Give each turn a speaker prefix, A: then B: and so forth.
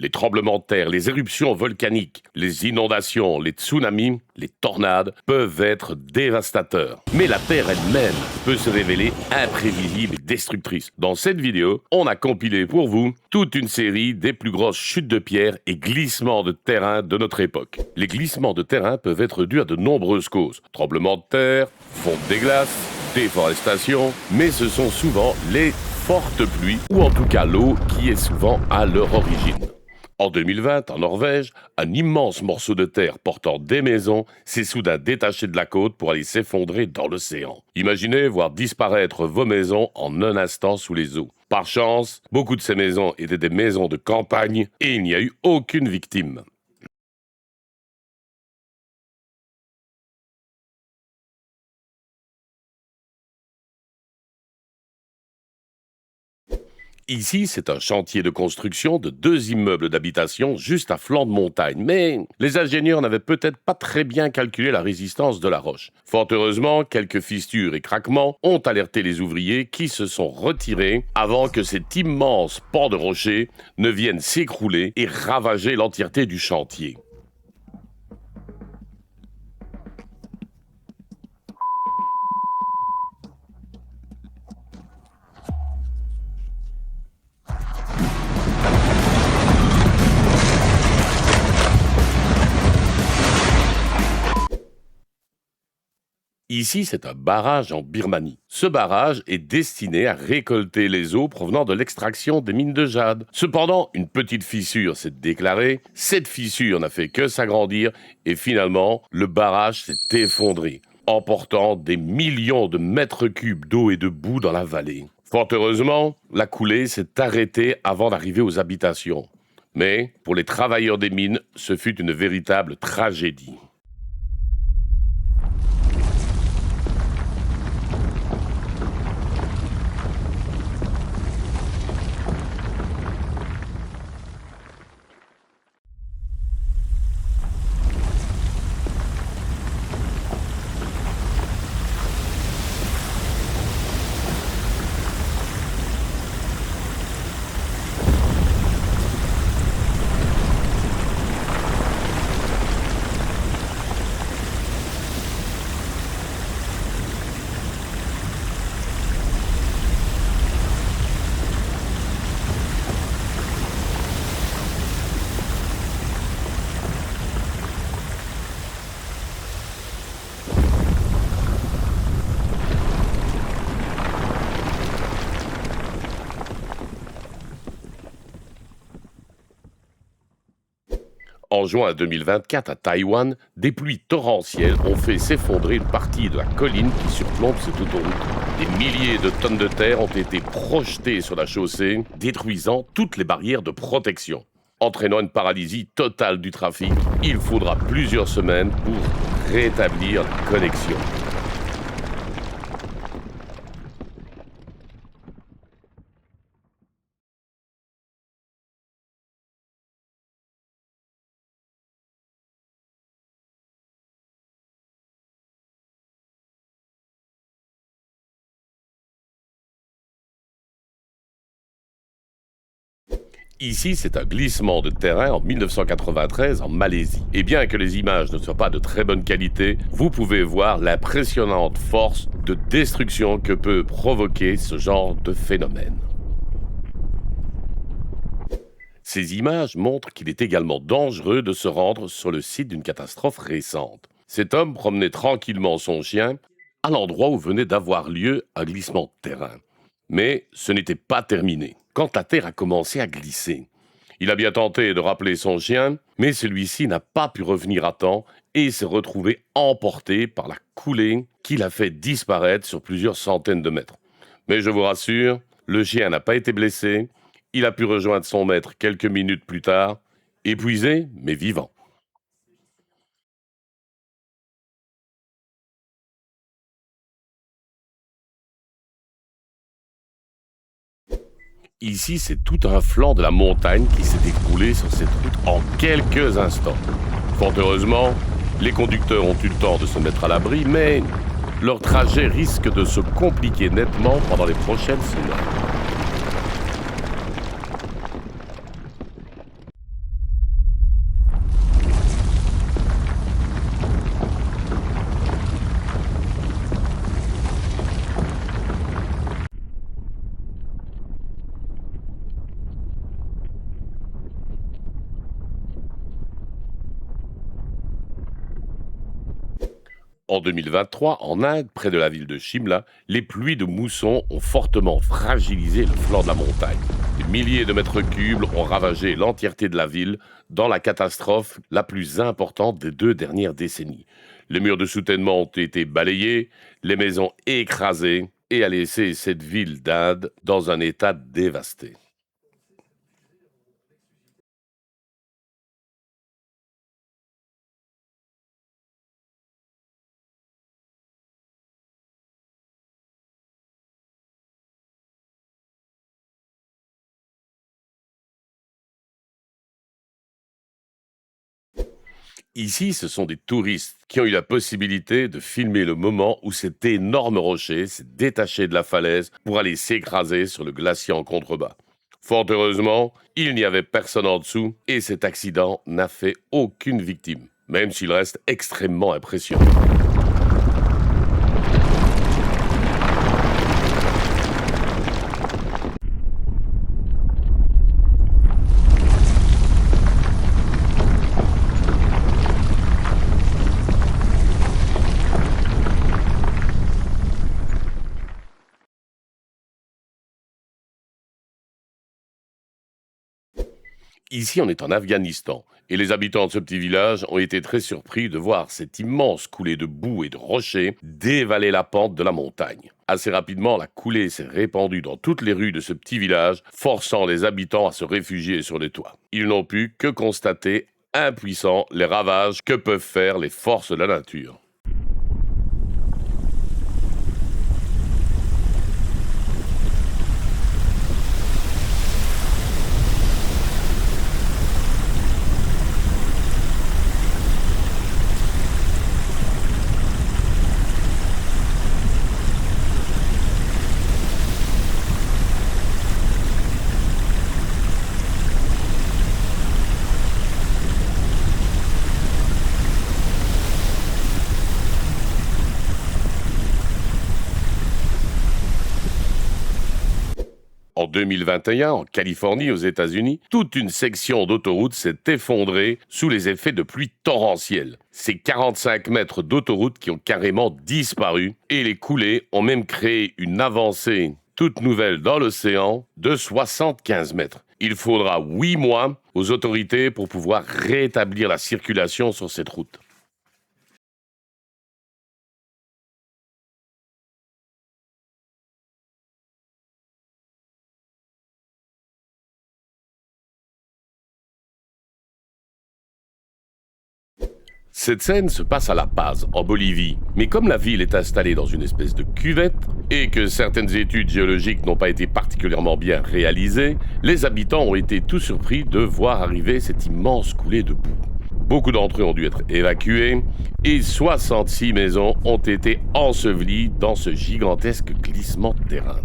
A: Les tremblements de terre, les éruptions volcaniques, les inondations, les tsunamis, les tornades peuvent être dévastateurs. Mais la Terre elle-même peut se révéler imprévisible et destructrice. Dans cette vidéo, on a compilé pour vous toute une série des plus grosses chutes de pierre et glissements de terrain de notre époque. Les glissements de terrain peuvent être dus à de nombreuses causes. Tremblements de terre, fonte des glaces, déforestation, mais ce sont souvent les fortes pluies, ou en tout cas l'eau, qui est souvent à leur origine. En 2020, en Norvège, un immense morceau de terre portant des maisons s'est soudain détaché de la côte pour aller s'effondrer dans l'océan. Imaginez voir disparaître vos maisons en un instant sous les eaux. Par chance, beaucoup de ces maisons étaient des maisons de campagne et il n'y a eu aucune victime. Ici, c'est un chantier de construction de 2 immeubles d'habitation juste à flanc de montagne. Mais les ingénieurs n'avaient peut-être pas très bien calculé la résistance de la roche. Fort heureusement, quelques fissures et craquements ont alerté les ouvriers qui se sont retirés avant que cet immense pan de rocher ne vienne s'écrouler et ravager l'entièreté du chantier. Ici, c'est un barrage en Birmanie. Ce barrage est destiné à récolter les eaux provenant de l'extraction des mines de jade. Cependant, une petite fissure s'est déclarée. Cette fissure n'a fait que s'agrandir et finalement, le barrage s'est effondré, emportant des millions de mètres cubes d'eau et de boue dans la vallée. Fort heureusement, la coulée s'est arrêtée avant d'arriver aux habitations. Mais, pour les travailleurs des mines, ce fut une véritable tragédie. En juin 2024, à Taïwan, des pluies torrentielles ont fait s'effondrer une partie de la colline qui surplombe cette autoroute. Des milliers de tonnes de terre ont été projetées sur la chaussée, détruisant toutes les barrières de protection. Entraînant une paralysie totale du trafic, il faudra plusieurs semaines pour rétablir la connexion. Ici, c'est un glissement de terrain en 1993 en Malaisie. Et bien que les images ne soient pas de très bonne qualité, vous pouvez voir l'impressionnante force de destruction que peut provoquer ce genre de phénomène. Ces images montrent qu'il est également dangereux de se rendre sur le site d'une catastrophe récente. Cet homme promenait tranquillement son chien à l'endroit où venait d'avoir lieu un glissement de terrain. Mais ce n'était pas terminé. Quand la terre a commencé à glisser, il a bien tenté de rappeler son chien, mais celui-ci n'a pas pu revenir à temps et s'est retrouvé emporté par la coulée qui l'a fait disparaître sur plusieurs centaines de mètres. Mais je vous rassure, le chien n'a pas été blessé, il a pu rejoindre son maître quelques minutes plus tard, épuisé mais vivant. Ici, c'est tout un flanc de la montagne qui s'est écroulé sur cette route en quelques instants. Fort heureusement, les conducteurs ont eu le temps de se mettre à l'abri, mais leur trajet risque de se compliquer nettement pendant les prochaines semaines. En 2023, en Inde, près de la ville de Shimla, les pluies de mousson ont fortement fragilisé le flanc de la montagne. Des milliers de mètres cubes ont ravagé l'entièreté de la ville dans la catastrophe la plus importante des 2 dernières décennies. Les murs de soutènement ont été balayés, les maisons écrasées et a laissé cette ville d'Inde dans un état dévasté. Ici, ce sont des touristes qui ont eu la possibilité de filmer le moment où cet énorme rocher s'est détaché de la falaise pour aller s'écraser sur le glacier en contrebas. Fort heureusement, il n'y avait personne en dessous et cet accident n'a fait aucune victime, même s'il reste extrêmement impressionnant. Ici, on est en Afghanistan, et les habitants de ce petit village ont été très surpris de voir cette immense coulée de boue et de rochers dévaler la pente de la montagne. Assez rapidement, la coulée s'est répandue dans toutes les rues de ce petit village, forçant les habitants à se réfugier sur les toits. Ils n'ont pu que constater, impuissants, les ravages que peuvent faire les forces de la nature. En 2021, en Californie, aux États-Unis, toute une section d'autoroute s'est effondrée sous les effets de pluies torrentielles. C'est 45 mètres d'autoroute qui ont carrément disparu et les coulées ont même créé une avancée toute nouvelle dans l'océan de 75 mètres. Il faudra 8 mois aux autorités pour pouvoir rétablir la circulation sur cette route. Cette scène se passe à La Paz, en Bolivie. Mais comme la ville est installée dans une espèce de cuvette et que certaines études géologiques n'ont pas été particulièrement bien réalisées, les habitants ont été tout surpris de voir arriver cette immense coulée de boue. Beaucoup d'entre eux ont dû être évacués et 66 maisons ont été ensevelies dans ce gigantesque glissement de terrain.